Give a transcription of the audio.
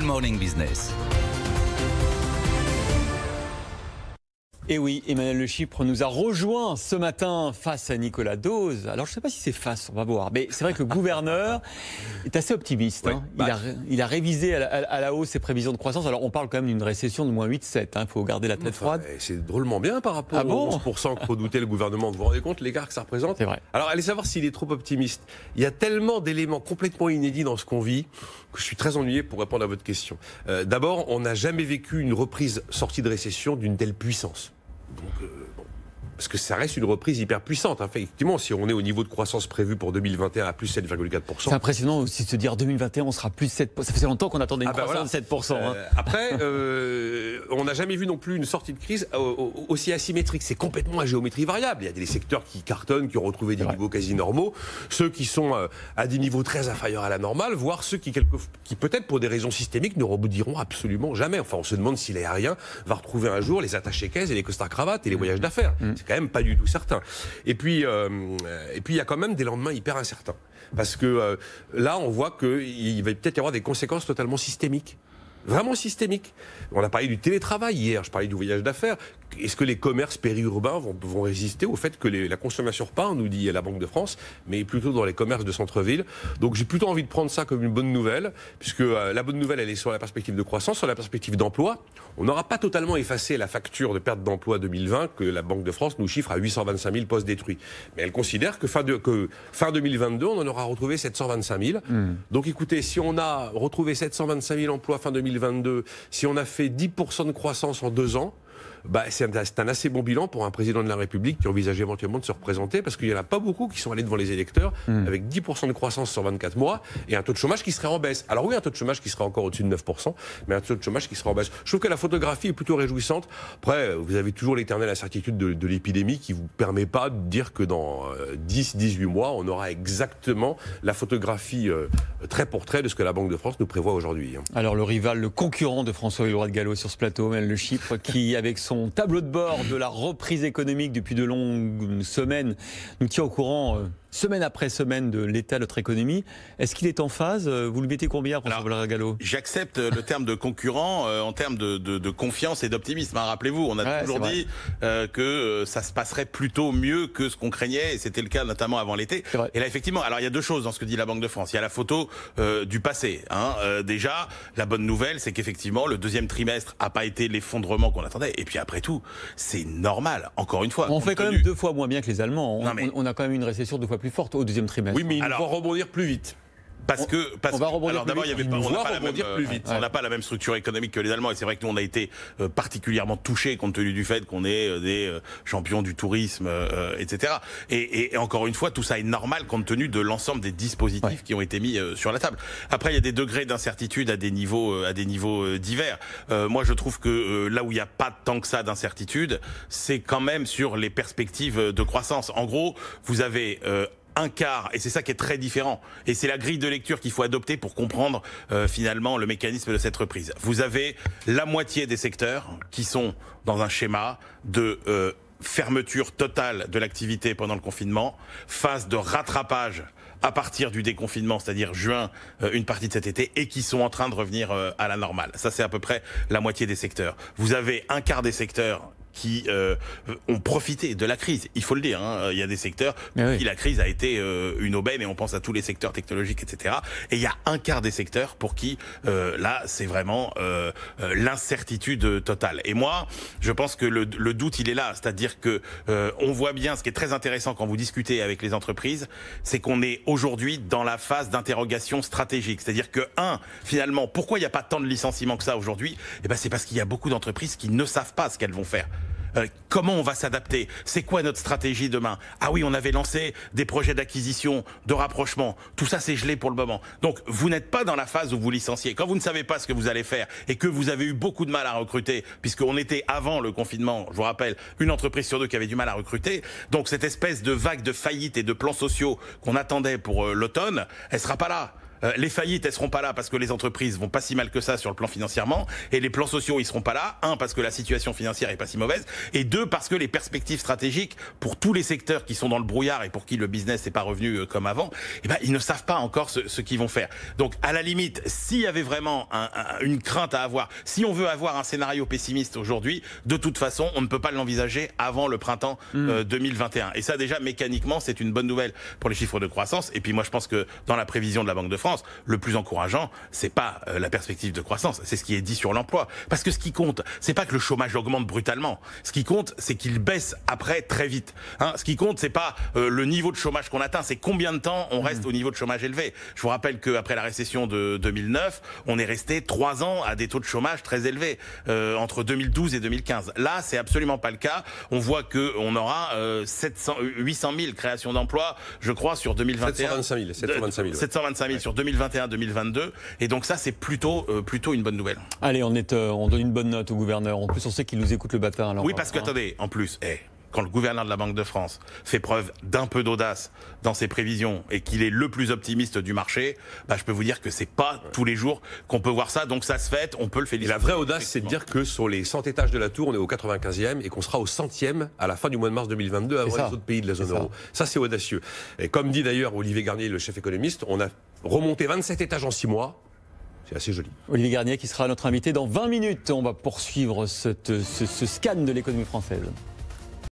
Morning Business. Et oui, Emmanuel Le Chypre nous a rejoint ce matin face à Nicolas Dose. Alors je ne sais pas si c'est face, on va voir. Mais c'est vrai que le gouverneur est assez optimiste. Hein. Il a révisé à la hausse ses prévisions de croissance. Alors on parle quand même d'une récession de moins 8,7. Il faut garder la tête froide. C'est drôlement bien par rapport aux 11% que redoutait le gouvernement. Vous vous rendez compte l'écart que ça représente? C'est vrai. Alors allez savoir s'il est trop optimiste. Il y a tellement d'éléments complètement inédits dans ce qu'on vit que je suis très ennuyé pour répondre à votre question. D'abord, on n'a jamais vécu une reprise sortie de récession d'une telle puissance. Donc, parce que ça reste une reprise hyper puissante. Hein. Effectivement, si on est au niveau de croissance prévu pour 2021 à plus 7,4%. C'est impressionnant aussi de se dire 2021, on sera plus 7%. Ça faisait longtemps qu'on attendait une croissance de 7%. Hein. Après, on n'a jamais vu non plus une sortie de crise aussi asymétrique. C'est complètement à géométrie variable. Il y a des secteurs qui cartonnent, qui ont retrouvé des niveaux quasi normaux, ceux qui sont à des niveaux très inférieurs à la normale, voire ceux qui peut-être pour des raisons systémiques, ne rebondiront absolument jamais. Enfin, on se demande si l'aérien va retrouver un jour les attachés-caisses et les costards cravates et les voyages d'affaires. C'est quand même pas du tout certain. Et puis, il y a quand même des lendemains hyper incertains. Parce que là, on voit qu'il va peut-être y avoir des conséquences totalement systémiques. Vraiment systémique. On a parlé du télétravail hier, je parlais du voyage d'affaires. Est-ce que les commerces périurbains vont résister au fait que la consommation repart, nous dit la Banque de France, mais plutôt dans les commerces de centre-ville. Donc j'ai plutôt envie de prendre ça comme une bonne nouvelle, puisque la bonne nouvelle, elle est sur la perspective de croissance, sur la perspective d'emploi. On n'aura pas totalement effacé la facture de perte d'emploi 2020 que la Banque de France nous chiffre à 825 000 postes détruits. Mais elle considère que fin 2022, on en aura retrouvé 725 000. Donc écoutez, si on a retrouvé 725 000 emplois fin 2022, si on a fait 10% de croissance en 2 ans, c'est un assez bon bilan pour un président de la République qui envisage éventuellement de se représenter, parce qu'il n'y en a pas beaucoup qui sont allés devant les électeurs avec 10% de croissance sur 24 mois et un taux de chômage qui serait en baisse. Alors oui, un taux de chômage qui serait encore au-dessus de 9%, mais un taux de chômage qui serait en baisse. Je trouve que la photographie est plutôt réjouissante. Après, vous avez toujours l'éternelle incertitude de l'épidémie qui ne vous permet pas de dire que dans 10-18 mois, on aura exactement la photographie trait pour trait de ce que la Banque de France nous prévoit aujourd'hui. Alors le rival, le concurrent de François Villeroy de Galhau sur ce plateau, Emmanuel Le Chypre, qui avec son tableau de bord de la reprise économique depuis de longues semaines nous tient au courant semaine après semaine de l'état de notre économie. Est-ce qu'il est en phase? Vous le mettez combien, François Villeroy de Galhau? J'accepte le terme de concurrent en termes de confiance et d'optimisme. Hein. Rappelez-vous, on a toujours dit que ça se passerait plutôt mieux que ce qu'on craignait, et c'était le cas notamment avant l'été. Et là, effectivement, alors il y a deux choses dans ce que dit la Banque de France. Il y a la photo du passé. Hein. Déjà, la bonne nouvelle, c'est qu'effectivement, le deuxième trimestre n'a pas été l'effondrement qu'on attendait. Et puis après tout, c'est normal, encore une fois. On fait quand même 2 fois moins bien que les Allemands. On a quand même une récession 2 fois plus forte au deuxième trimestre. Oui, mais ils vont rebondir plus vite. On va rebondir alors d'abord, on n'a pas la même structure économique que les Allemands, et c'est vrai que nous on a été particulièrement touchés compte tenu du fait qu'on est des champions du tourisme, etc. Et encore une fois, tout ça est normal compte tenu de l'ensemble des dispositifs qui ont été mis sur la table. Après, il y a des degrés d'incertitude à des niveaux divers. Moi, je trouve que là où il n'y a pas tant que ça d'incertitude, c'est quand même sur les perspectives de croissance. En gros, vous avez un quart, et c'est ça qui est très différent, et c'est la grille de lecture qu'il faut adopter pour comprendre finalement le mécanisme de cette reprise. Vous avez la moitié des secteurs qui sont dans un schéma de fermeture totale de l'activité pendant le confinement, phase de rattrapage à partir du déconfinement, c'est-à-dire juin, une partie de cet été, et qui sont en train de revenir à la normale. Ça, c'est à peu près la moitié des secteurs. Vous avez un quart des secteurs qui ont profité de la crise, il faut le dire. Hein. Il y a des secteurs pour qui la crise a été une aubaine, et on pense à tous les secteurs technologiques, etc. Et il y a un quart des secteurs pour qui, là, c'est vraiment l'incertitude totale. Et moi, je pense que le doute, il est là. C'est-à-dire que on voit bien, ce qui est très intéressant quand vous discutez avec les entreprises, c'est qu'on est aujourd'hui dans la phase d'interrogation stratégique. C'est-à-dire que, finalement, pourquoi il n'y a pas tant de licenciements que ça aujourd'hui? Eh ben, c'est parce qu'il y a beaucoup d'entreprises qui ne savent pas ce qu'elles vont faire. Comment on va s'adapter? C'est quoi notre stratégie demain? Ah oui, on avait lancé des projets d'acquisition, de rapprochement. Tout ça, c'est gelé pour le moment. Donc, vous n'êtes pas dans la phase où vous licenciez. Quand vous ne savez pas ce que vous allez faire et que vous avez eu beaucoup de mal à recruter, puisqu'on était avant le confinement, je vous rappelle, une entreprise sur 2 qui avait du mal à recruter. Donc, cette espèce de vague de faillites et de plans sociaux qu'on attendait pour l'automne, elle sera pas là. Les faillites, elles seront pas là parce que les entreprises vont pas si mal que ça sur le plan financièrement, et les plans sociaux, ils seront pas là. Un, parce que la situation financière est pas si mauvaise, et deux, parce que les perspectives stratégiques pour tous les secteurs qui sont dans le brouillard et pour qui le business n'est pas revenu comme avant, eh ben, ils ne savent pas encore ce qu'ils vont faire. Donc, à la limite, s'il y avait vraiment une crainte à avoir, si on veut avoir un scénario pessimiste aujourd'hui, de toute façon, on ne peut pas l'envisager avant le printemps 2021. Et ça, déjà, mécaniquement, c'est une bonne nouvelle pour les chiffres de croissance. Et puis, moi, je pense que dans la prévision de la Banque de France, le plus encourageant, c'est pas la perspective de croissance, c'est ce qui est dit sur l'emploi. Parce que ce qui compte, c'est pas que le chômage augmente brutalement. Ce qui compte, c'est qu'il baisse après très vite. Ce qui compte, c'est pas le niveau de chômage qu'on atteint, c'est combien de temps on reste au niveau de chômage élevé. Je vous rappelle qu'après la récession de 2009, on est resté 3 ans à des taux de chômage très élevés, entre 2012 et 2015. Là, c'est absolument pas le cas. On voit qu'on aura 800 000 créations d'emplois, je crois, sur 2021. 725 000 sur 2021-2022. Et donc ça, c'est plutôt une bonne nouvelle. Allez, on donne une bonne note au gouverneur. En plus, on sait qu'il nous écoute le matin. Alors, oui, parce que, attendez, en plus, quand le gouverneur de la Banque de France fait preuve d'un peu d'audace dans ses prévisions et qu'il est le plus optimiste du marché, je peux vous dire que c'est pas tous les jours qu'on peut voir ça. Donc ça se fait, on peut le féliciter. Et la vraie audace, c'est de dire que sur les 100 étages de la tour, on est au 95e et qu'on sera au 100e à la fin du mois de mars 2022 avant les autres pays de la zone euro. Ça, c'est audacieux. Et comme dit d'ailleurs Olivier Garnier, le chef économiste, on a remonté 27 étages en 6 mois. C'est assez joli. Olivier Garnier qui sera notre invité dans 20 minutes. On va poursuivre ce scan de l'économie française.